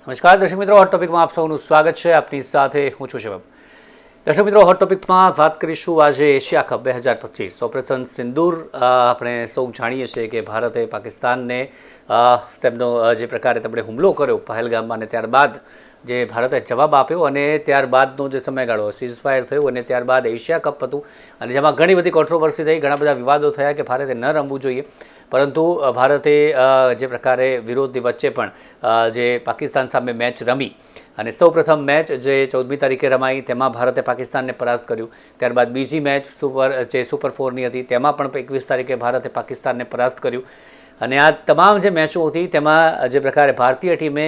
નમસ્કાર દર્શક મિત્રો, હોટ ટોપિકમાં આપ સૌનું સ્વાગત છે. આપની સાથે હું છું શિવમ. દર્શક મિત્રો, હોટ ટોપિકમાં વાત કરીશું આજે એશિયા કપ 2025 ઓપરેશન સિંદૂર. આપણે સૌ જાણીએ છીએ કે ભારતે પાકિસ્તાનને તેમનો જે પ્રકારે તેમણે હુમલો કર્યો પહેલગામમાં, અને ત્યારબાદ જે ભારતે જવાબ આપ્યો અને ત્યારબાદનો જે સમયગાળો સીઝફાયર થયું અને ત્યારબાદ એશિયા કપ હતું, અને જેમાં ઘણી બધી કોન્ટ્રોવર્સી થઈ, ઘણા બધા વિવાદો થયા કે ભારતે ન રમવું જોઈએ. પરંતુ ભારતે જે પ્રકારે વિરોધની વચ્ચે પણ જે પાકિસ્તાન સામે મેચ રમી, અને સૌપ્રથમ મેચ જે 14મી તારીખે રમાઈ તેમાં ભારતે પાકિસ્તાનને પરાસ્ત કર્યું. ત્યારબાદ બીજી મેચ સુપર 4ની હતી, તેમાં પણ 21 તારીખે ભારતે પાકિસ્તાનને પરાસ્ત કર્યું. અને આ તમામ જે મેચો હતી તેમાં જે પ્રકારે ભારતીય ટીમે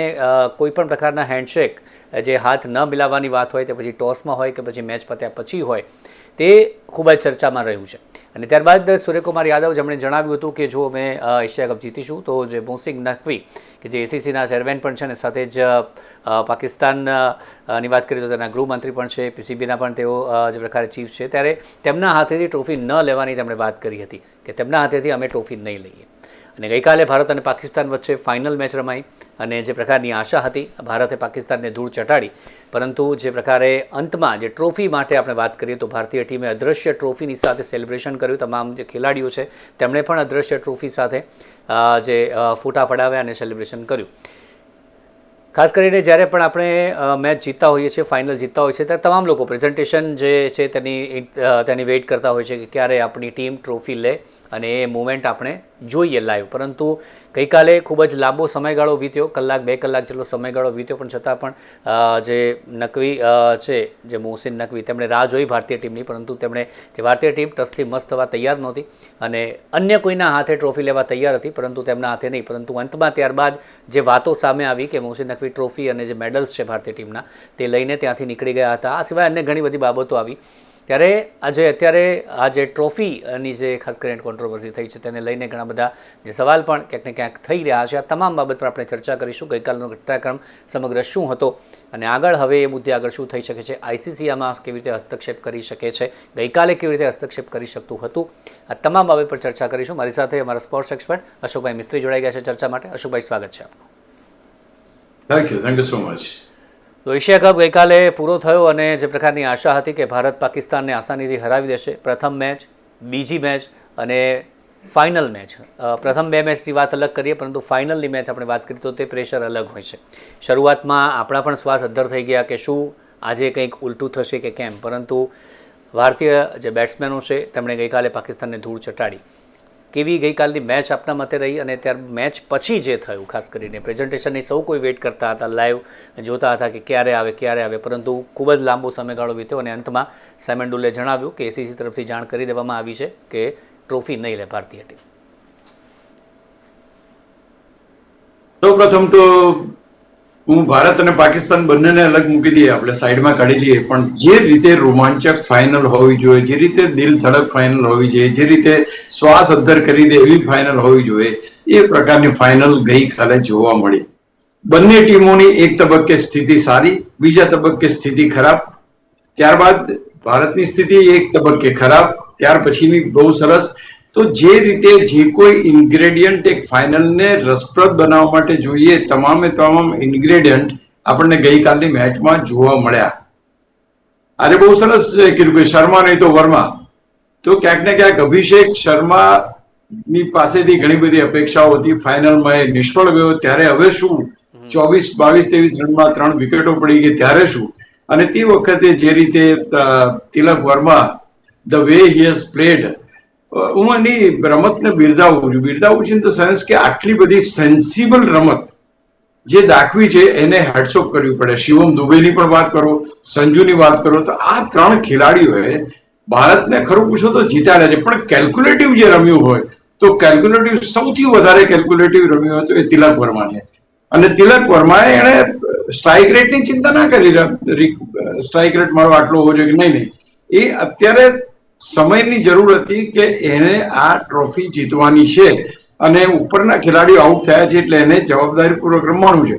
કોઈપણ પ્રકારના હેન્ડશેક, જે હાથ ન મિલાવવાની વાત હોય, તે પછી ટોસમાં હોય કે પછી મેચ પત્યા પછી હોય, તે ખૂબ જ ચર્ચામાં રહ્યું છે. અને ત્યારબાદ સૂર્યકુમાર યાદવ, જેમણે જણાવ્યું હતું કે જો અમે એશિયા કપ જીતીશું તો જે મોહસિન નકવી કે જે ACCના ચેરમેન પણ છે અને સાથે જ પાકિસ્તાનની વાત કરીએ તો તેના ગૃહમંત્રી પણ છે, PCBના પણ તેઓ જે પ્રકારે ચીફ છે, ત્યારે તેમના હાથેથી ટ્રોફી ન લેવાની તેમણે વાત કરી હતી કે તેમના હાથેથી અમે ટ્રોફી નહીં લઈએ. અને ગઈકાલે ભારત અને પાકિસ્તાન વચ્ચે ફાઇનલ મેચ રમાઈ, અને જે પ્રકારની આશા હતી ભારતે પાકિસ્તાનને ધૂળ ચટાડી, પરંતુ જે પ્રકારે અંતમાં જે ટ્રોફી માટે આપણે વાત કરીએ તો ભારતીય ટીમે અદૃશ્ય ટ્રોફીની સાથે સેલિબ્રેશન કર્યું. તમામ જે ખેલાડીઓ છે તેમણે પણ અદૃશ્ય ટ્રોફી સાથે જે ફોટા પડાવ્યા અને સેલિબ્રેશન કર્યું. ખાસ કરીને જ્યારે પણ આપણે મેચ જીતતા હોઈએ છીએ, ફાઇનલ જીતતા હોઈએ છીએ, ત્યારે તમામ લોકો પ્રેઝન્ટેશન જે છે તેની વેઇટ કરતા હોય છે કે ક્યારે આપણી ટીમ ટ્રોફી લે અને એ મુમેન્ટ આપણે જોઈએ લાઈવ. પરંતુ ગઈકાલે ખૂબ જ લાંબો સમયગાળો વીત્યો, કલાક 2 કલાક જેટલો સમયગાળો વીત્યો, પણ છતાં પણ જે નકવી છે, જે મોહસિન નકવી, તેમણે રાહ જોઈ ભારતીય ટીમની, પરંતુ તેમણે જે ભારતીય ટીમ ટસથી મસ્ત થવા તૈયાર નહોતી અને અન્ય કોઈના હાથે ટ્રોફી લેવા તૈયાર હતી, પરંતુ તેમના હાથે નહીં. પરંતુ અંતમાં ત્યારબાદ જે વાતો સામે આવી કે મોહસિન નકવી ટ્રોફી અને જે મેડલ્સ છે ભારતીય ટીમના, તે લઈને ત્યાંથી નીકળી ગયા હતા. આ સિવાય અન્ય ઘણી બધી બાબતો આવી. ત્યારે અત્યારે આ જે ટ્રોફીની જે ખાસ કરીને કોન્ટ્રોવર્સી થઈ છે, તેને લઈને ઘણા બધા જે સવાલ પણ ક્યાંક ને ક્યાંક થઈ રહ્યા છે. આ તમામ બાબત પર આપણે ચર્ચા કરીશું. ગઈકાલનો ઘટનાક્રમ સમગ્ર શું હતો અને આગળ હવે એ મુદ્દે આગળ શું થઈ શકે છે, ICC આમાં કેવી રીતે હસ્તક્ષેપ કરી શકે છે, ગઈકાલે કેવી રીતે હસ્તક્ષેપ કરી શકતું હતું, આ તમામ બાબત પર ચર્ચા કરીશું. મારી સાથે અમારા સ્પોર્ટ્સ એક્સપર્ટ અશોકભાઈ મિસ્ત્રી જોડાઈ ગયા છે ચર્ચા માટે. અશોકભાઈ, સ્વાગત છે આપનું. Thank you so much. તો એશિયા કપ ગઈકાલે પૂરો થયો અને જે પ્રકારની આશા હતી કે ભારત પાકિસ્તાનને આસાનીથી હરાવી દેશે. પ્રથમ મેચ, બીજી મેચ અને ફાઇનલ મેચ. પ્રથમ 2 મેચની વાત અલગ કરીએ, પરંતુ ફાઇનલની મેચ આપણે વાત કરીએ તો તે પ્રેશર અલગ હોય છે. શરૂઆતમાં આપણા પણ શ્વાસ અદ્ધર થઈ ગયા કે શું આજે કંઈક ઉલટું થશે કે કેમ, પરંતુ ભારતીય જે બેટ્સમેનો છે તેમણે ગઈકાલે પાકિસ્તાનને ધૂળ ચટાડી. કેવી ગઈકાલની મેચ આપના મતે રહી, અને ત્યાર મેચ પછી જે થયું, ખાસ કરીને પ્રેઝન્ટેશનની સૌ કોઈ વેઇટ કરતા હતા, લાઈવ જોતા હતા કે ક્યારે આવે, પરંતુ ખૂબ જ લાંબો સમયગાળો વીત્યો અને અંતમાં સાયમન ડુલે જણાવ્યું કે ACC તરફથી જાણ કરી દેવામાં આવી છે કે ટ્રોફી નહીં લે ભારતીય ટીમ. સૌપ્રથમ તો હું ભારત અને પાકિસ્તાન બંનેને અલગ મૂકી દઈએ, આપણે સાઈડમાં કાઢી લઈએ, પણ જે રીતે રોમાંચક ફાઇનલ હોવી જોઈએ, જે રીતે દિલ ધડક ફાઇનલ હોવી જોઈએ, જે રીતે શ્વાસ અદ્ધર કરી દે એવી ફાઇનલ હોવી જોઈએ, એ પ્રકારની ફાઇનલ ગઈકાલે જોવા મળી. બંને ટીમોની એક તબક્કે સ્થિતિ સારી, બીજા તબક્કે સ્થિતિ ખરાબ, ત્યારબાદ ભારતની સ્થિતિ એક તબક્કે ખરાબ, ત્યાર પછીની બહુ સરસ. તો જે રીતે જે કોઈ ઇન્ગ્રેડિયન્ટ એક ફાઇનલને રસપ્રદ બનાવવા માટે જોઈએ, તમામ ઇન્ગ્રેડિયન્ટ આપણને ગઈકાલની મેચમાં જોવા મળ્યા. આજે બહુ સરસ કીધું કે શર્મા નહીં તો વર્મા. તો ક્યાંક ને ક્યાંક અભિષેક શર્માની પાસેથી ઘણી બધી અપેક્ષાઓ હતી. ફાઇનલમાં એ નિષ્ફળ ગયો, ત્યારે હવે શું? 24, 22, 23 રનમાં 3 વિકેટો પડી ગઈ, ત્યારે શું? અને તે વખતે જે રીતે Tilak Varma, the way he has played, હું એની રમતને બિરદાવું છું ઇન ધ સેન્સ કે આટલી બધી સેન્સિબલ રમત જે દાખવી છે એને હેડ્સઓફ કરવી પડે. શિવમ દુબેની પણ વાત કરો, સંજુની વાત કરો, તો આ 3 ખેલાડીઓએ ભારતને ખરું પૂછો તો જીતાડ્યા છે. પણ કેલ્ક્યુલેટિવ જે રમ્યું હોય, તો કેલ્ક્યુલેટિવ સૌથી વધારે કેલ્ક્યુલેટિવ રમ્યું હોય તો એ તિલક વર્મા છે. અને તિલક વર્માએ એણે સ્ટ્રાઇક રેટની ચિંતા ના કરી, સ્ટ્રાઇક રેટ મારો આટલો હોવો જોઈએ કે નહીં. એ અત્યારે સમયની જરૂર હતી કે એને આ ટ્રોફી જીતવાની છે, અને ઉપરના ખેલાડીઓ આઉટ થયા છે એટલે એને જવાબદારીપૂર્વક રમવાનું છે.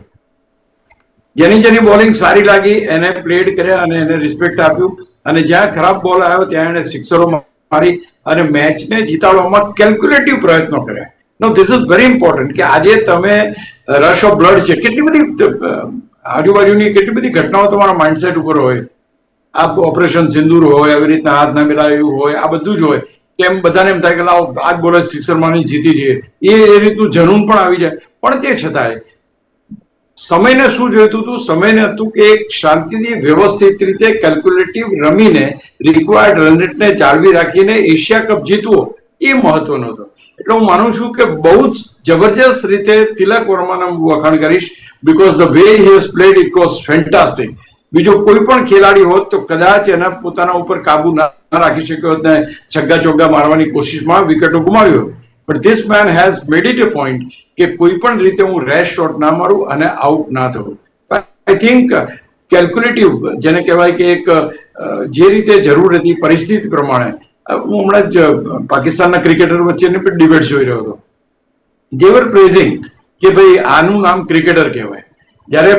જેની બોલિંગ સારી લાગી એને પ્લેડ કર્યા અને એને રિસ્પેક્ટ આપ્યું, અને જ્યાં ખરાબ બોલ આવ્યો ત્યાં એને સિક્સરો મારી અને મેચને જીતાડવામાં કેલ્ક્યુલેટિવ પ્રયત્નો કર્યા. નો ધીસ ઇઝ વેરી ઇમ્પોર્ટન્ટ કે આજે તમે રશ ઓફ બ્લડ છે, કેટલી બધી આજુબાજુની કેટલી બધી ઘટનાઓ તમારા માઇન્ડસેટ ઉપર હોય. આ ઓપરેશન સિંદૂર હોય, આવી રીતના હાથ ના મિલાવ્યું હોય, આ બધું જ હોય. કેમ બધાને એમ થાય કે લાવો આજ બોલે સિક્સર માની જીતી જઈએ, એ રીતનું જનૂન પણ આવી જાય. પણ તે છતાંય સમયને શું જોઈતું હતું? સમયને હતું કે એક શાંતિથી વ્યવસ્થિત રીતે કેલ્ક્યુલેટિવ રમીને રિક્વાયર્ડ રન રેટને જાળવી રાખીને એશિયા કપ જીતવો એ મહત્વનો હતો. એટલે હું માનું છું કે બહુ જ જબરજસ્ત રીતે તિલક વર્માના હું વખાણ કરીશ, because the way he has played it was fantastic. બીજો કોઈ પણ ખેલાડી હોત તો કદાચ એના પોતાના ઉપર કાબુ ના રાખી શક્યો હોત ને છગ્ગા ચોગ્ગા મારવાની કોશિશમાં વિકેટો ગુમાવ્યો. But this main has made it A point કે કોઈ પણ રીતે હું રેશ શોટ ના મારું અને આઉટ ના થવું. આઈ થિંક કેલ્ક્યુલેટિવ જેને કહેવાય કે એક જે રીતે જરૂર હતી પરિસ્થિતિ પ્રમાણે. હું હમણાં જ પાકિસ્તાનના ક્રિકેટર વચ્ચેની પણ ડિબેટ જોઈ રહ્યો હતો. દેવર પ્રેઝિંગ કે ભાઈ આનું નામ ક્રિકેટર કહેવાય, જ્યારે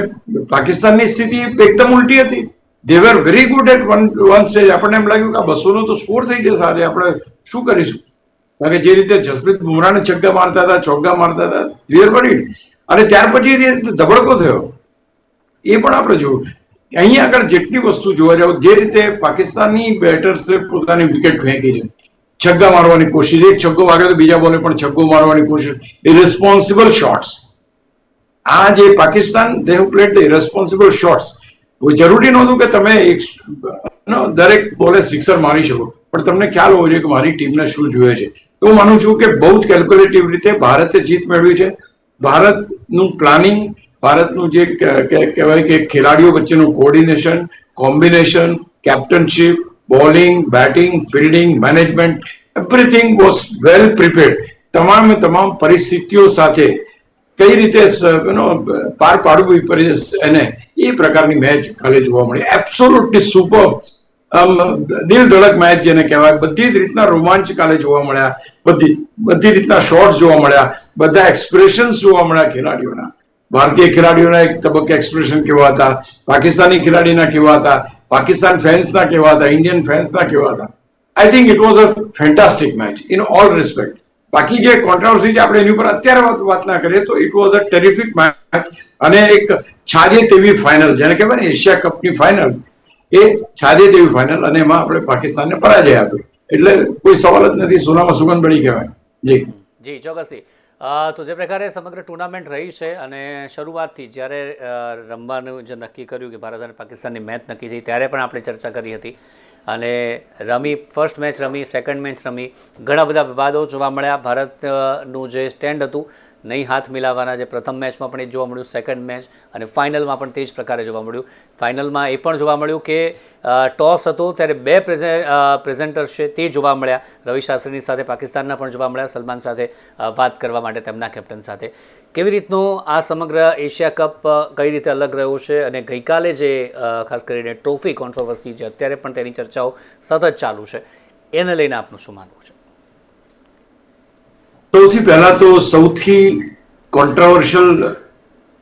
પાકિસ્તાનની સ્થિતિ એકદમ ઉલટી હતી. They were very good at one stage. આપણને એમ લાગ્યું કે આ 200 નો તો સ્કોર થઈ જશે, આજે આપણે શું કરીશું? કારણ કે જે રીતે જસપ્રીત બુમરાહને છગ્ગા મારતા હતા, ચોગ્ગા મારતા હતા, વી આર વરીડ. અને ત્યાર પછી જે રીતે ધબડકો થયો એ પણ આપણે જોયું. અહીંયા આગળ જેટલી વસ્તુ જોવા જાવ, જે રીતે પાકિસ્તાનની બેટર્સે પોતાની વિકેટ ફેંકી છે, છગ્ગા મારવાની કોશિશ, એક છગ્ગો વાગે તો બીજા બોલે પણ છગ્ગો મારવાની કોશિશ, ઇરેસ્પોન્સિબલ શોટ્સ. આ જે Pakistan they have played the irresponsible shots. જરૂરી નહોતું કે તમે દરેક બોલે સિક્સર મારી શકો, પણ તમને ખ્યાલ હોવો જોઈએ કે મારી ટીમને શું જોઈએ છે. તો હું માનું છું કે બહુ જ કેલ્ક્યુલેટિવ રીતે ભારતે જીત મેળવી છે. ભારતનું પ્લાનિંગ, ભારતનું જે કહેવાય કે ખેલાડીઓ વચ્ચેનું coordination, combination, captainship, bowling, batting, fielding, management, everything was well prepared. તમામ પરિસ્થિતિઓ સાથે કઈ રીતે પાર પાડવું એને એ પ્રકારની મેચ કાલે જોવા મળી. એબ્સોલ્યુટલી સુપર, દિલ ધડક મેચ જેને કહેવાય. બધી જ રીતના રોમાંચ કાલે જોવા મળ્યા, બધી રીતના શોટ્સ જોવા મળ્યા, બધા એક્સપ્રેશન્સ જોવા મળ્યા ખેલાડીઓના. ભારતીય ખેલાડીઓના એક તબક્કે એક્સપ્રેશન કેવા હતા, પાકિસ્તાની ખેલાડીના કેવા હતા, પાકિસ્તાન ફેન્સના કેવા હતા, ઇન્ડિયન ફેન્સના કેવા હતા. આઈ think it was a fantastic match in all respect. બાકી જે કોન્ટ્રાવર્સી છે આપણે એની ઉપર અત્યારે વાત ના કરીએ તો it was a terrific match અને એક છાજે તેવી ફાઇનલ, જેને કહેવાય ને એશિયા કપની ફાઇનલ, એ છાજે તેવી ફાઇનલ, અને એમાં આપણે પાકિસ્તાનને પરાજય આપ્યો. એટલે કોઈ સવાલ જ નથી, સોનામાં સુગંધ બળી કહેવાય. જી જી, ચોક્કસથી. તો જે પ્રકારે સમગ્ર ટુર્નામેન્ટ રહી છે અને શરૂઆતથી જ્યારે રમવાનું જે નક્કી કર્યું કે ભારત અને પાકિસ્તાનની મેચ નક્કી થઈ ત્યારે પણ આપણે ચર્ચા કરી હતી અને ફર્સ્ટ મેચ રમી, સેકન્ડ મેચ રમી, ઘણા બધા વિવાદો જોવા મળ્યા. ભારતનું જે સ્ટેન્ડ હતું નહીં હાથ મિલાવવાના, જે પ્રથમ મેચમાં પણ એ જોવા મળ્યું, સેકન્ડ મેચ અને ફાઇનલમાં પણ તે જ પ્રકારે જોવા મળ્યું. ફાઇનલમાં એ પણ જોવા મળ્યું કે ટોસ હતો ત્યારે બે પ્રેઝેન્ટર્સ છે તે જોવા મળ્યા. રવિ શાસ્ત્રીની સાથે પાકિસ્તાનના પણ જોવા મળ્યા, સલમાન સાથે વાત કરવા માટે તેમના કેપ્ટન સાથે. કેવી રીતનું આ સમગ્ર એશિયા કપ કઈ રીતે અલગ રહ્યો છે અને ગઈકાલે જે ખાસ કરીને ટ્રોફી કોન્ટ્રોવર્સી છે અત્યારે પણ તેની ચર્ચાઓ સતત ચાલુ છે, એને લઈને આપનું શું માનવું છે? સૌથી પહેલા તો સૌથી કોન્ટ્રોવર્શિયલ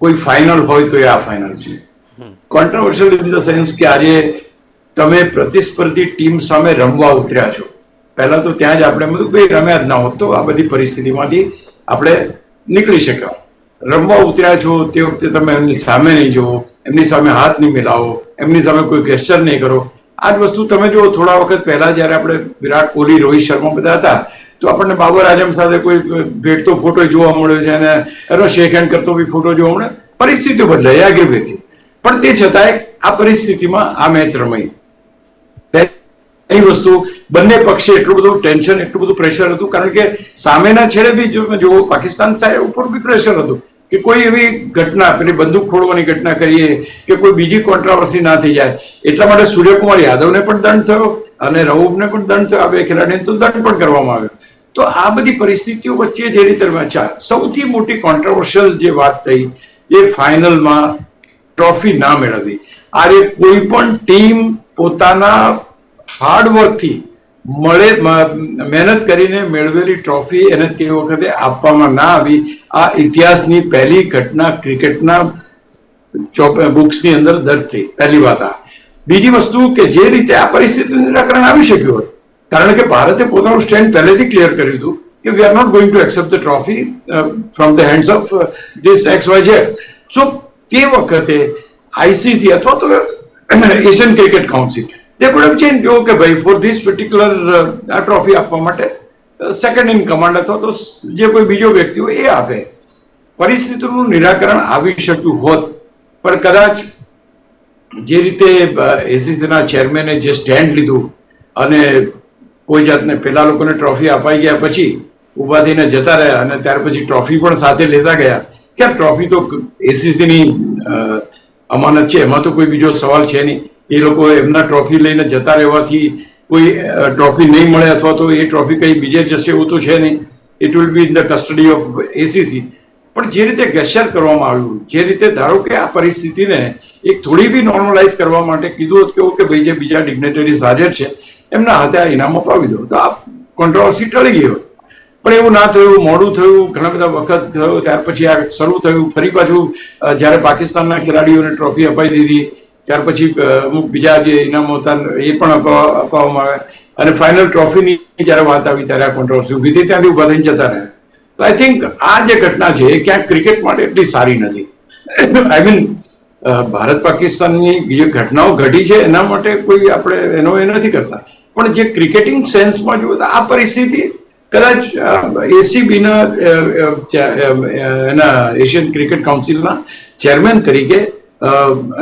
કોઈ ફાઇનલ હોય તો એ આ ફાઇનલ છે. કોન્ટ્રોવર્શિયલ ઇન ધ સેન્સ કે આજે તમે પ્રતિસ્પર્ધી ટીમ સામે રમવા ઉતર્યા છો. પહેલા તો ત્યાં જ આપણે બધું ભાઈ રમ્યા જ ના હોત તો આ બધી પરિસ્થિતિમાંથી આપણે નીકળી શક્યા. રમવા ઉતર્યા છો તે વખતે તમે એમની સામે નહીં જુઓ, એમની સામે હાથ નહીં મિલાવો, એમની સામે કોઈ ગેસ્ચર નહીં કરો. આ જ વસ્તુ તમે જો થોડા વખત પહેલા જયારે આપણે વિરાટ કોહલી, રોહિત શર્મા બધા હતા તો આપણને બાબર આઝમ સાથે કોઈ ભેટતો ફોટો જોવા મળ્યો છે અને એનો શેક હેન્ડ કરતો બી ફોટો જોવા મળે. પરિસ્થિતિઓ બદલાઈ, એગ્રીવ હતી, પણ તે છતાંય આ પરિસ્થિતિમાં આ મેચ રમાઈ. એ વસ્તુ બંને પક્ષે એટલું બધું ટેન્શન, એટલું બધું પ્રેશર હતું, કારણ કે સામેના છેડે બી જો પાકિસ્તાન સાઈડ ઉપર બી પ્રેશર હતું કે કોઈ એવી ઘટના, પેલી બંદૂક ફોડવાની ઘટના કરીએ કે કોઈ બીજી કોન્ટ્રાવર્સી ના થઈ જાય. એટલા માટે સૂર્યકુમાર યાદવને પણ દંડ થયો અને રઉફને પણ દંડ થયો. આ બે ખેલાડીને તો દંડ પણ કરવામાં આવ્યો. તો આ બધી પરિસ્થિતિઓ વચ્ચે જે રીતે સૌથી મોટી કોન્ટ્રોવર્શિયલ જે વાત થઈ એ ફાઇનલમાં ટ્રોફી ના મેળવવી. આજે કોઈ પણ ટીમ પોતાના હાર્ડવર્કથી મહેનત કરીને મેળવેલી ટ્રોફી એને તે વખતે આપવામાં ના આવી. આ ઇતિહાસની પહેલી ઘટના ક્રિકેટના બુક્સની અંદર દર્જ થઈ. પહેલી વાત આ. બીજી વસ્તુ કે જે રીતે આ પરિસ્થિતિનું નિરાકરણ આવી શક્યું હતું, કારણ કે ભારતે પોતાનું સ્ટેન્ડ પહેલેથી ક્લિયર કર્યું હતું કે we are not going to accept the trophy from the hands of this XYZ. So તે વખતે આઈસીસી અથવા તો Asian cricket council they could have change જો કે ભાઈ ફોર ધીસ પર્ટિક્યુલર આ ટ્રોફી આપવા માટે સેકન્ડ ઇન કમાન્ડ અથવા તો જે કોઈ બીજો વ્યક્તિ હોય એ આપે. પરિસ્થિતિનું નિરાકરણ આવી શક્યું હોત, પણ કદાચ જે રીતે એસીસીના ચેરમેને જે સ્ટેન્ડ લીધું અને કોઈ જાતને પેલા લોકોને ટ્રોફી અપાઈ ગયા પછી ઉભા થઈને જતા રહ્યા અને ત્યાર પછી ટ્રોફી પણ સાથે લેતા ગયા કે ટ્રોફી તો એસીસીની અમાનત છે, એમાં તો કોઈ બીજો સવાલ છે નહીં. એ લોકો એમના ટ્રોફી લઈને જતા રહેવાથી કોઈ ટ્રોફી નહીં મળે અથવા તો એ ટ્રોફી કઈ બીજે જશે એવું તો છે નહીં. It will be in the custody of ACC. પણ જે રીતે ગેસ્ચર કરવામાં આવ્યું, જે રીતે ધારો કે આ પરિસ્થિતિને એક થોડી બી નોર્મલાઇઝ કરવા માટે કીધું હતું કે ભાઈ જે બીજા ડિગ્નેટરીઝ હાજર છે એમના હાથે આ ઇનામ અપાવી દો, તો આ કોન્ટ્રોવર્સી ટળી ગઈ હોત. પણ એવું ના થયું, મોડું થયું, ઘણા બધા વખત થયું, ત્યાર પછી આ શરૂ થયું. ફરી પાછું જ્યારે પાકિસ્તાનના ખેલાડીઓને ટ્રોફી અપાઈ દીધી ત્યાર પછી અમુક બીજા જે ઇનામો હતા એ પણ અપાવવામાં આવ્યા અને ફાઇનલ ટ્રોફીની જ્યારે વાત આવી ત્યારે આ કોન્ટ્રોવર્સી ઊભી થઈ, ત્યાંથી ઉભા થઈને જતા રહ્યા. તો આઈ થિંક આ જે ઘટના છે એ ક્યાંક ક્રિકેટ માટે એટલી સારી નથી. આઈ મીન ભારત પાકિસ્તાનની જે ઘટનાઓ ઘટી છે એના માટે કોઈ આપણે એનો એ નથી કરતા, પણ જે ક્રિકેટિંગ સેન્સમાં જોઈએ તો આ પરિસ્થિતિ કદાચ એસીબીના એના એશિયન ક્રિકેટ કાઉન્સિલના ચેરમેન તરીકે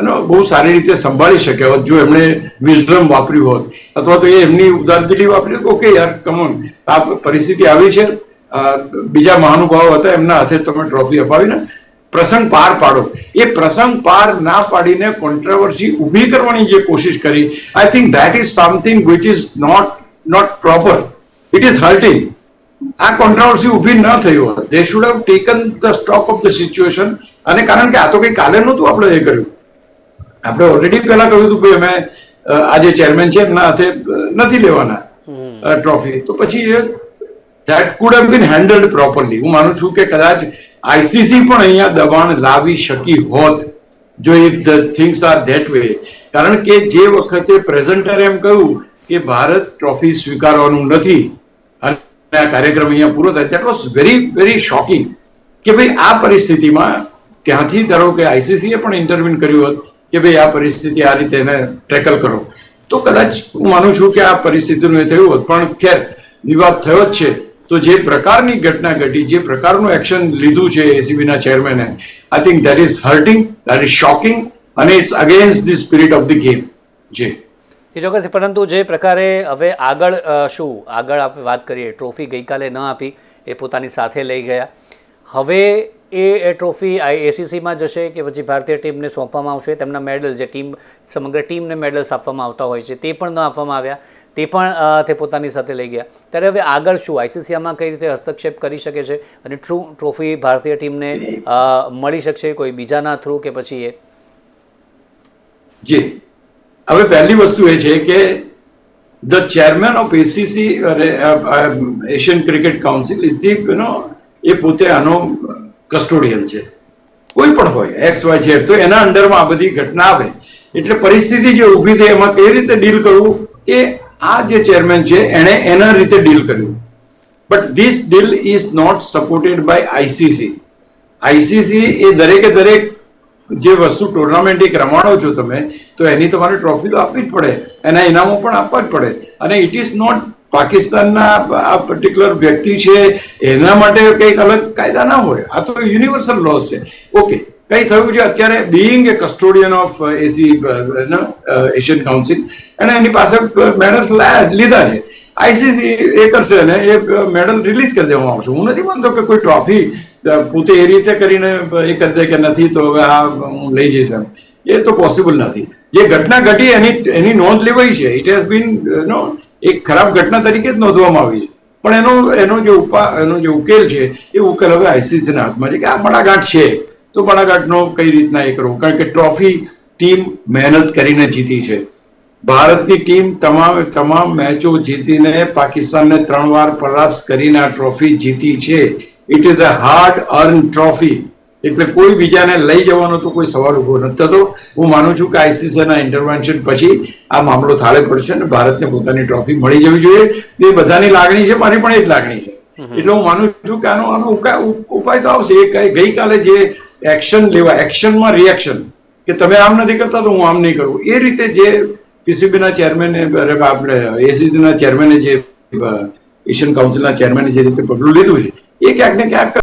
એનો બહુ સારી રીતે સંભાળી શક્યા હોત જો એમણે વિઝડમ વાપર્યું હોત અથવા તો એ એમની ઉદારદિલી વાપરી હોત. ઓકે યાર કમોન, આ પરિસ્થિતિ આવી છે, બીજા મહાનુભાવો હતા એમના હાથે તમે ટ્રોફી અપાવીને પ્રસંગ પાર પાડો. એ પ્રસંગ પાર ના પાડીને કોન્ટ્રોવર્સી ઊભી કરવાની જે કોશિશ કરી, I think that is something which is not proper. It is hurting. આ કોન્ટ્રોવર્સી ઊભી ન થઈ હોત. They should have taken the stock of the situation. અને કારણ કે આ તો કઈ કાલે નહોતું આપણે એ કર્યું, આપણે ઓલરેડી પહેલા કહ્યું હતું કે અમે આ જે ચેરમેન છે એમના હાથે નથી લેવાના ટ્રોફી, તો પછી that could have been handled properly. હું માનું છું કે કદાચ આઈસીસી પણ અહીંયા દબાણ લાવી શકી હોત જો if the things are that way. કારણ કે જે વખતે પ્રેઝન્ટરે એમ કહ્યું કે ભારત ટ્રોફી સ્વીકારવાનું નથી અને આ કાર્યક્રમ અહીંયા પૂરો થાય, that was very very shocking કે ભાઈ આ પરિસ્થિતિમાં ત્યાંથી ધારો કે આઈસીસીએ પણ ઇન્ટરવ્યુ કર્યું હોત કે ભાઈ આ પરિસ્થિતિ આ રીતે એને ટેકલ કરો, તો કદાચ હું માનું છું કે આ પરિસ્થિતિનું એ થયું હોત. પણ ખેર વિવાદ થયો જ છે. તો જે પ્રકારની ઘટના ઘટી, જે પ્રકારનું એક્શન લીધું છે એસીબીના ચેરમેને, I think that is hurting, that is shocking અને it's against the spirit of the game. જી એ ચોક્કસ. પરંતુ જે પ્રકારે હવે આગળ આગળ આપણે વાત કરીએ, ટ્રોફી ગઈકાલે ન આપી, એ પોતાની સાથે લઈ ગયા. હવે એ ટ્રોફી એસીસીમાં જશે કે પછી ભારતીય ટીમને સોંપવામાં આવશે? તેમના મેડલ્સ, જે સમગ્ર ટીમને મેડલ્સ આપવામાં આવતા હોય છે તે પણ ન આપવામાં આવ્યા, તે પણ તે પોતાની સાથે લઈ ગયા. ત્યારે હવે આગળ શું? આઈસીસી આમાં કઈ રીતે હસ્તક્ષેપ કરી શકે છે અને ટ્રોફી ભારતીય ટીમને મળી શકશે કોઈ બીજાના થ્રુ કે પછી એ? જી, હવે પહેલી વસ્તુ એ છે કે the chairman of ACC Asian cricket Council is the એ પોતે આનો કસ્ટોડિયન છે. કોઈ પણ હોય એક્સ વાય ઝેડ, તો એના અંડરમાં આ બધી ઘટના આવે એટલે પરિસ્થિતિ જે ઊભી થઈ એમાં કઈ રીતે ડીલ કરવું એ આ જે ચેરમેન છે એણે એના રીતે ડીલ કર્યું. But this deal is not supported by ICC. ICC એ દરેકે દરેક જે વસ્તુ ટુર્નામેન્ટ એક રમાડો છો તમે, તો એની તમારે ટ્રોફી તો આપવી જ પડે, એના ઇનામો પણ આપવા જ પડે. અને ઇટ ઇઝ નોટ પાકિસ્તાનના આ પર્ટિક્યુલર વ્યક્તિ છે એના માટે કંઈક અલગ કાયદા ના હોય, આ તો યુનિવર્સલ લોસ છે. ઓકે, કઈ થયું છે અત્યારે Bing A custodian of Asian council અને એની પાસે મેડલ્સ લીધા છે. આઈસીસી એ કરશે ને એ મેડલ રિલીઝ કરી દેવામાં આવશે. હું નથી માનતો કે કોઈ ટ્રોફી પોતે એ રીતે કરીને એ કરી દે કે નથી તો હવે આ હું લઈ જઈશ, એમ એ તો પોસિબલ નથી. જે ઘટના ઘટી એની નોંધ લેવાઈ છે. ઇટ હેઝ બીન એક ખરાબ ઘટના તરીકે જ નોંધવામાં આવી છે, પણ એનો જે ઉકેલ છે એ ઉકેલ હવે આઈસીસીના હાથમાં છે કે આ મડાગાંઠ છે તો મડાગાંઠનો કઈ રીતના એ કરવું. કારણ કે ટ્રોફી ટીમ મહેનત કરીને જીતી છે. ભારતની ટીમ તમામ મેચો જીતીને પાકિસ્તાનને 3 વાર પરાસ્ત કરીને આ ટ્રોફી જીતી છે. It is a hard earn trophy. એટલે કોઈ બીજાને લઈ જવાનો તો કોઈ સવાલ ઉભો નથી થતો. હું માનું છું કે આઈસીસીના ઇન્ટરવેન્શન પછી આ મામલો થાળે પડશે અને ભારતને પોતાની ટ્રોફી મળી જવી જોઈએ. એ બધાની લાગણી છે, મારી પણ એ જ લાગણી છે. એટલે હું માનું છું કે આનો ઉપાય તો આવશે. એ ગઈકાલે જે એક્શન લેવા, એક્શનમાં રિએક્શન, કે તમે આમ નથી કરતા તો હું આમ નહીં કરું. એ રીતે જે પીસીબીના ચેરમેને આપણે એસીસીના ચેરમેને જે એશિયન કાઉન્સિલના ચેરમેને જે રીતે પગલું લીધું છે એ ક્યાંક ને ક્યાંક છે.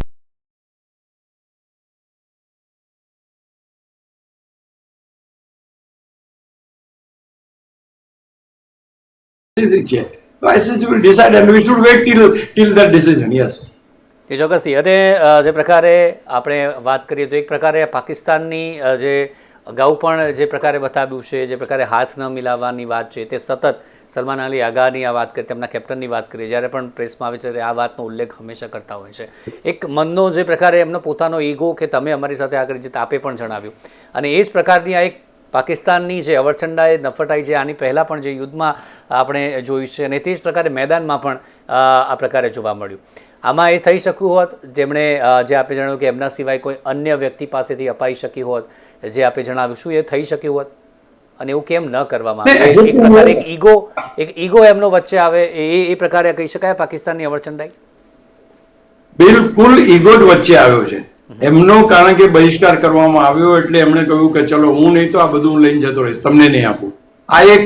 ICC will decide and we should wait till that decision. Yes. એ ચોક્કસથી. અને જે પ્રકારે આપણે વાત કરીએ તો એક પ્રકારે પાકિસ્તાનની જે અગાઉ પણ જે પ્રકારે બતાવ્યું છે, જે પ્રકારે હાથ ન મિલાવવાની વાત છે, તે સતત સલમાન અલી આગાની આ વાત કરીએ, તેમના કેપ્ટનની વાત કરીએ, જ્યારે પણ પ્રેસમાં આવે ત્યારે આ વાતનો ઉલ્લેખ હંમેશા કરતા હોય છે. એક મનનો જે પ્રકારે એમનો પોતાનો ઈગો કે તમે અમારી સાથે આગળ જે આપે પણ જણાવ્યું, અને એ જ પ્રકારની આ એક પાકિસ્તાનની જે અવરચંડાએ નફટાઈ જે આની પહેલાં પણ જે યુદ્ધમાં આપણે જોયું છે અને તે જ પ્રકારે મેદાનમાં પણ આ પ્રકારે જોવા મળ્યું. આમાં એ થઈ શક્યું હોત જેમણે જે આપણે જણાવ્યું કે એમના સિવાય કોઈ અન્ય વ્યક્તિ પાસેથી અપાઈ શકી હોત, જે આપણે જણાવ્યું, શું એ થઈ શક્યું હોત? અને એવું કેમ ન કરવામાં આવે? એક પ્રકારે એક ઈગો એમનો વચ્ચે આવે, એ પ્રકારે કહી શકાય પાકિસ્તાનની અવરચંડાઈ બિલકુલ ઈગો વચ્ચે આવ્યો છે એમનો. કારણ કે બહિષ્કાર કરવામાં આવ્યો એટલે એમણે કહ્યું કે ચલો હું નહીં તો આ બધું લઈને જતો રહીશ, તમને નહીં આપું. આ એક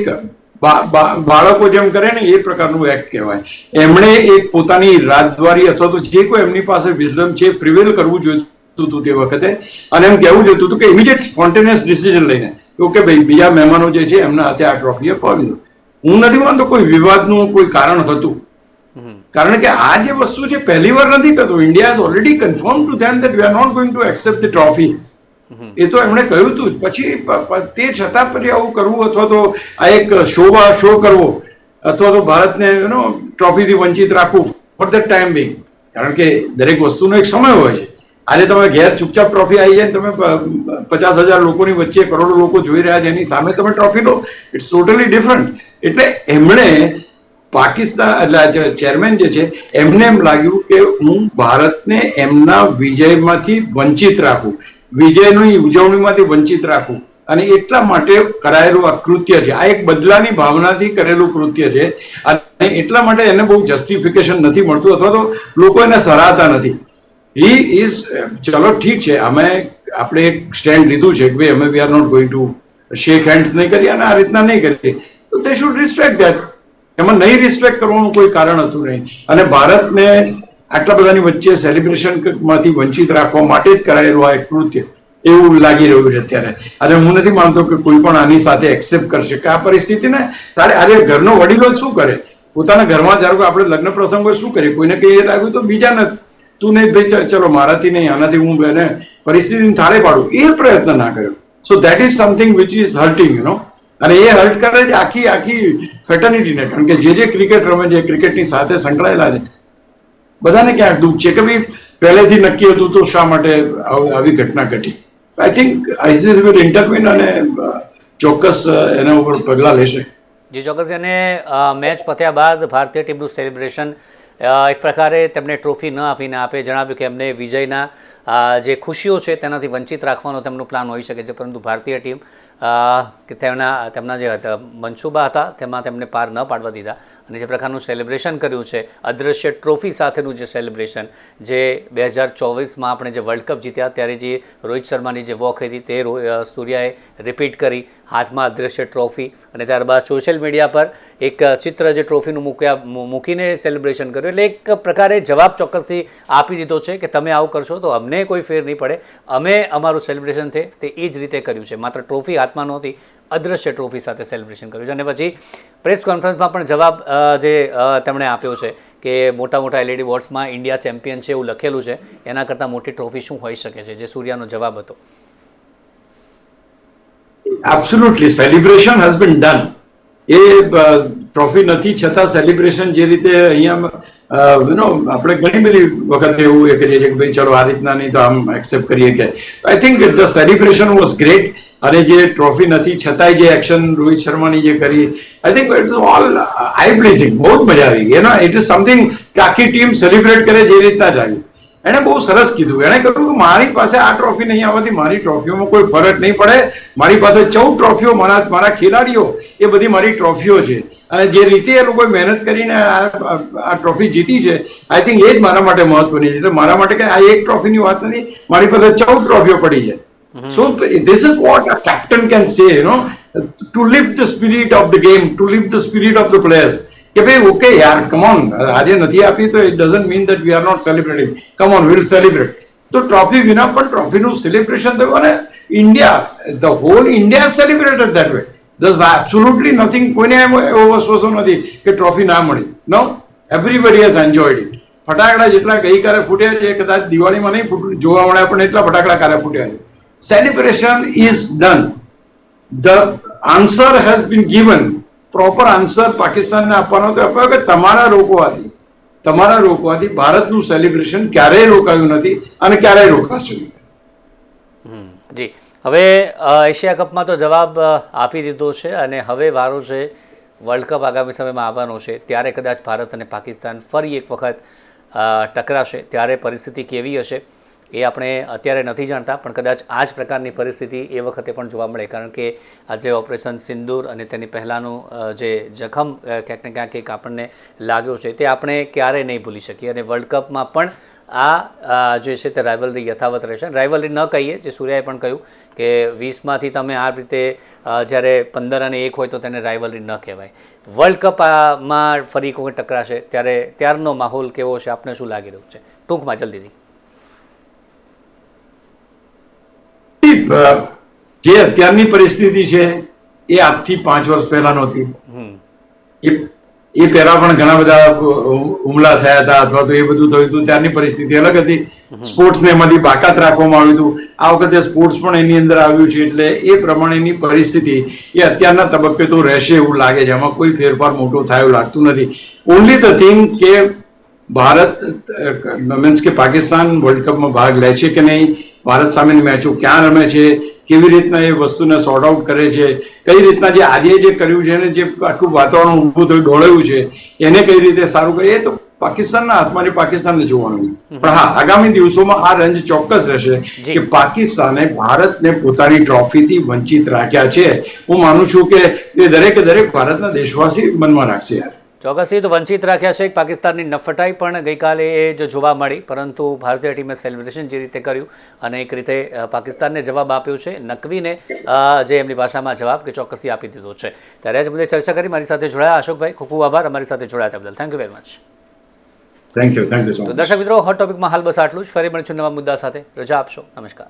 બાળકો જેમ કરે ને એ પ્રકારનું એક્ટ કહેવાય. એમણે એક પોતાની રાજદ્વારી અથવા તો જે કોઈ એમની પાસે વિઝડમ છે પ્રિવેલ કરવું જોઈતું હતું તે વખતે, અને એમ કહેવું જોઈતું હતું કે ઇમિડિયેટ સ્પોન્ટેનિયસ ડિસિઝન લઈને ઓકે ભાઈ બીજા મહેમાનો જે છે એમના હાથે આ ટ્રોફી અપાવી દો. હું નથી માનતો કોઈ વિવાદનું કોઈ કારણ હતું, કારણ કે આ જે વસ્તુ છે પહેલી વાર નથી કરતો. India has already confirm to them that we are not going to accept the trophy. એ તો એમણે કહ્યું હતું. પછી તે છતાં પણ આવું કરવું અથવા તો આ એક શો કરવો અથવા તો ભારતને ટ્રોફીથી વંચિત રાખવું ફોર ધ ટાઈમ બિંગ, કારણ કે દરેક વસ્તુનો એક સમય હોય છે. આજે તમે ઘેર ચૂપચાપ ટ્રોફી આવી જાય, તમે 50,000 લોકોની વચ્ચે કરોડો લોકો જોઈ રહ્યા છે, એની સામે તમે ટ્રોફી લો, ઇટ્સ ટોટલી ડિફરન્ટ. એટલે એમણે પાકિસ્તાન એટલે ચેરમેન જે છે એમને એમ લાગ્યું કે હું ભારતને એમના વિજયમાંથી વંચિત રાખું, વિજયની ઉજવણીમાંથી વંચિત રાખું, અને એટલા માટે કરાયેલું આ કૃત્ય છે. આ એક બદલાની ભાવનાથી કરેલું કૃત્ય છે અને એટલા માટે એને બહુ જસ્ટિફિકેશન નથી મળતું અથવા તો લોકો એને સરાહતા નથી. હી ઇઝ ચલો ઠીક છે, આપણે એક સ્ટેન્ડ લીધું છે કે ભાઈ અમે we are not going to shake hands નહીં કરીએ અને આ રીતના નહીં કરીએ, તો દે શુડ રિસ્પેક્ટ ધેટ. એમાં નહીં રિસ્પેક્ટ કરવાનું કોઈ કારણ હતું નહીં. અને ભારતને આટલા બધાની વચ્ચે સેલિબ્રેશન માંથી વંચિત રાખવા માટે જ કરાયેલું આ એક કૃત્ય એવું લાગી રહ્યું છે અત્યારે. અને હું નથી માનતો કે કોઈ પણ આની સાથે એક્સેપ્ટ કરશે કે આ પરિસ્થિતિને તારે આજે ઘરનો વડીલો શું કરે, પોતાના ઘરમાં ધારો કે આપણે લગ્ન પ્રસંગ હોય શું કરીએ, કોઈને કહીએ લાગ્યું તો બીજાને તું નહીં ભાઈ ચલો મારાથી નહીં આનાથી હું એને પરિસ્થિતિને થાળે પાડું, એ પ્રયત્ન ના કર્યો. So that is something which is hurting અને એ હર્ટ કરે છે આખી ફેટર્નિટીને. કારણ કે જે ક્રિકેટ રમે છે, ક્રિકેટની સાથે સંકળાયેલા છે, બધાને ક્યાંક દુઃખ છે કે ભાઈ પહેલેથી નક્કી હતું તો શા માટે આવી ઘટના ઘટી. આઈ થિંક આઈસીસી વિલ ઇન્ટરવીન અને ચોક્કસ એના ઉપર પગલાં લેશે. જી ચોક્કસ. અને મેચ પત્યા બાદ ભારતીય ટીમનું સેલિબ્રેશન એક પ્રકારે તેમને ટ્રોફી ન આપીને આપે જણાવ્યું કે એમને વિજયના જે ખુશીઓ છે તેનાથી વંચિત રાખવાનો તેમનો પ્લાન હોઈ શકે છે, પરંતુ ભારતીય ટીમ કે તેમના જે મનસૂબા હતા તેમાં તેમને પાર ન પાડવા દીધા અને જે પ્રકારનું સેલિબ્રેશન કર્યું છે, અદૃશ્ય ટ્રોફી સાથેનું જે સેલિબ્રેશન જે 2024માં આપણે જે વર્લ્ડ કપ જીત્યા ત્યારે જે રોહિત શર્માની જે વોક હતી તે સૂર્યાએ રિપીટ કરી, હાથમાં અદૃશ્ય ટ્રોફી, અને ત્યારબાદ સોશિયલ મીડિયા પર એક ચિત્ર જે ટ્રોફીનું મૂકીને સેલિબ્રેશન કર્યું. એટલે એક પ્રકારે જવાબ ચોક્કસથી આપી દીધો છે કે તમે આવું કરશો તો અમને કોઈ ફેર નહીં પડે, અમે અમારું સેલિબ્રેશન છે તે એ જ રીતે કર્યું છે, માત્ર ટ્રોફી હાથમાં નહોતી, અદૃશ્ય ટ્રોફી સાથે સેલિબ્રેશન કર્યું છે. અને પછી પ્રેસ કોન્ફરન્સમાં પણ જવાબ જે તેમણે આપ્યો છે કે મોટા મોટા LED બોર્ડ્સમાં ઇન્ડિયા ચેમ્પિયન છે એવું લખેલું છે, એના કરતાં મોટી ટ્રોફી શું હોઈ શકે છે, જે સૂર્યાનો જવાબ હતો. Absolutely celebration has been done. A trophy નથી છતાં સેલિબ્રેશન જે રીતે અહીંયા આપણે ઘણી બધી વખત એવું એ કરીએ છીએ કે ભાઈ ચલો આ રીતના નહીં તો આમ એક્સેપ્ટ કરીએ કે I think the celebration was great. અને જે ટ્રોફી નથી છતાંય જે એક્શન રોહિત શર્માની જે કરી, I think it is all eye pleasing. બહુ જ મજા આવી ગઈ. ઇટ ઇઝ સમથિંગ કે આખી ટીમ સેલિબ્રેટ કરે જે રીતના જ આવી. એને બહુ સરસ કીધું. એણે કહ્યું કે મારી પાસે આ ટ્રોફી નહીં આવવાથી મારી ટ્રોફીઓમાં કોઈ ફરક નહીં પડે, મારી પાસે 14 ટ્રોફીઓ, મારા ખેલાડીઓ એ બધી મારી ટ્રોફીઓ છે, અને જે રીતે એ લોકોએ મહેનત કરીને આ ટ્રોફી જીતી છે આઈ થિંક એ જ મારા માટે મહત્વની છે. એટલે મારા માટે કે આ એક ટ્રોફીની વાત નથી, મારી પાસે 14 ટ્રોફીઓ પડી છે So this is what a captain can say, to lift the spirit of the game, to lift the spirit of the players. કે ભાઈ ઓકે યાર કમ ઓન, આજે નથી આપી તો it doesn't mean that we are not celebrating. Come on, will celebrate. તો trophy વિના પણ ટ્રોફીનું સેલિબ્રેશન થયું અને India, the whole India celebrated that way. Thus absolutely nothing. કોઈને એવો વસ્તુ નથી કે ટ્રોફી ના મળી. No, everybody has enjoyed it. ફટાકડા જેટલા ગઈકાલે ફૂટ્યા છે, કદાચ દિવાળીમાં નહીં જોવા મળ્યા, પણ એટલા ફટાકડા કાલે ફૂટ્યા છે. Celebration is done. The answer has been given. Proper answer પાકિસ્તાનને આપવાનો તો આપ્યો કે તમારા રોકવાથી ભારતનું સેલિબ્રેશન ક્યારેય રોકાયું નથી અને ક્યારેય રોકાશે નહીં. જી, હવે એશિયા કપમાં તો જવાબ આપી દીધો છે અને હવે વારો છે વર્લ્ડ કપ આગામી સમયમાં આવવાનો છે. ત્યારે કદાચ ભારત અને પાકિસ્તાન ફરી એક વખત ટકરાશે. ત્યારે પરિસ્થિતિ કેવી હશે એ આપણે અત્યારે નથી જાણતા, પણ કદાચ આ જ પ્રકારની પરિસ્થિતિ એ વખતે પણ જોવા મળે. કારણ કે આજે ઓપરેશન સિંદૂર અને તેની પહેલાંનું જે જખમ ક્યાંક ને ક્યાંક એક આપણને લાગ્યો છે તે આપણે ક્યારેય નહીં ભૂલી શકીએ. અને વર્લ્ડ કપમાં પણ આ જે છે તે રાઇવલરી યથાવત રહેશે. રાઇવલરી ન કહીએ, જે સૂર્યાએ પણ કહ્યું કે 20માંથી તમે આ રીતે જ્યારે 15 અને 1 હોય તો તેને રાઇવલરી ન કહેવાય. વર્લ્ડ કપમાં ફરી કોઈ ટકરાશે ત્યારે ત્યારનો માહોલ કેવો છે, આપને શું લાગી રહ્યું છે? ટૂંકમાં જલ્દીથી. જે અત્યારની પરિસ્થિતિ છે એ આજથી 5 વર્ષ પહેલા નહોતી. એ પહેલા પણ ઘણા બધા હુમલા થયા હતા અથવા તો એ બધું થયું હતું. ત્યારની પરિસ્થિતિ અલગ હતી. સ્પોર્ટ્સને એમાંથી બાકાત રાખવામાં આવ્યું હતું. આ વખતે સ્પોર્ટ્સ પણ એની અંદર આવ્યું છે, એટલે એ પ્રમાણેની પરિસ્થિતિ એ અત્યારના તબક્કે તો રહેશે એવું લાગે છે. એમાં કોઈ ફેરફાર મોટો થાય એવું લાગતું નથી. ઓનલી ધ થિંગ કે ભારત મીન્સ કે પાકિસ્તાન વર્લ્ડ કપમાં ભાગ લે છે કે નહીં, ભારત સામેની મેચો ક્યાં રમે છે, કેવી રીતના એ વસ્તુને સોર્ટ આઉટ કરે છે, કઈ રીતના જે આજે જે કર્યું છે અને જે આખું વાતાવરણ ઊભું થયું દોડાયું છે એને કઈ રીતે સારું કરે, એ તો પાકિસ્તાનના હાથમાં પાકિસ્તાનને જોવાનું. પણ હા, આગામી દિવસોમાં આ રંજ ચોક્કસ રહેશે કે પાકિસ્તાને ભારતને પોતાની ટ્રોફીથી વંચિત રાખ્યા છે. હું માનું છું કે એ દરેકે દરેક ભારતના દેશવાસી મનમાં રાખશે યાર. ચોક્કસથી તો વંચિત રાખ્યા છે. પાકિસ્તાનની નફટાઈ પણ ગઈકાલે એ જ જોવા મળી, પરંતુ ભારતીય ટીમે સેલિબ્રેશન જે રીતે કર્યું અને એક રીતે પાકિસ્તાનને જવાબ આપ્યો છે, નકવીને જે એમની ભાષામાં જવાબ કે ચોક્કસથી આપી દીધો છે. ત્યારે આજ મુદ્દે ચર્ચા કરી. મારી સાથે જોડાયા અશોકભાઈ, ખૂબ ખૂબ આભાર અમારી સાથે જોડાયા બદલ. Thank you very much. Thank you so much. તો દર્શક મિત્રો, હોટ ટોપિકમાં હાલ બસ આટલું જ. ફરી મળીશું નવા મુદ્દા સાથે. રજા આપશો. નમસ્કાર.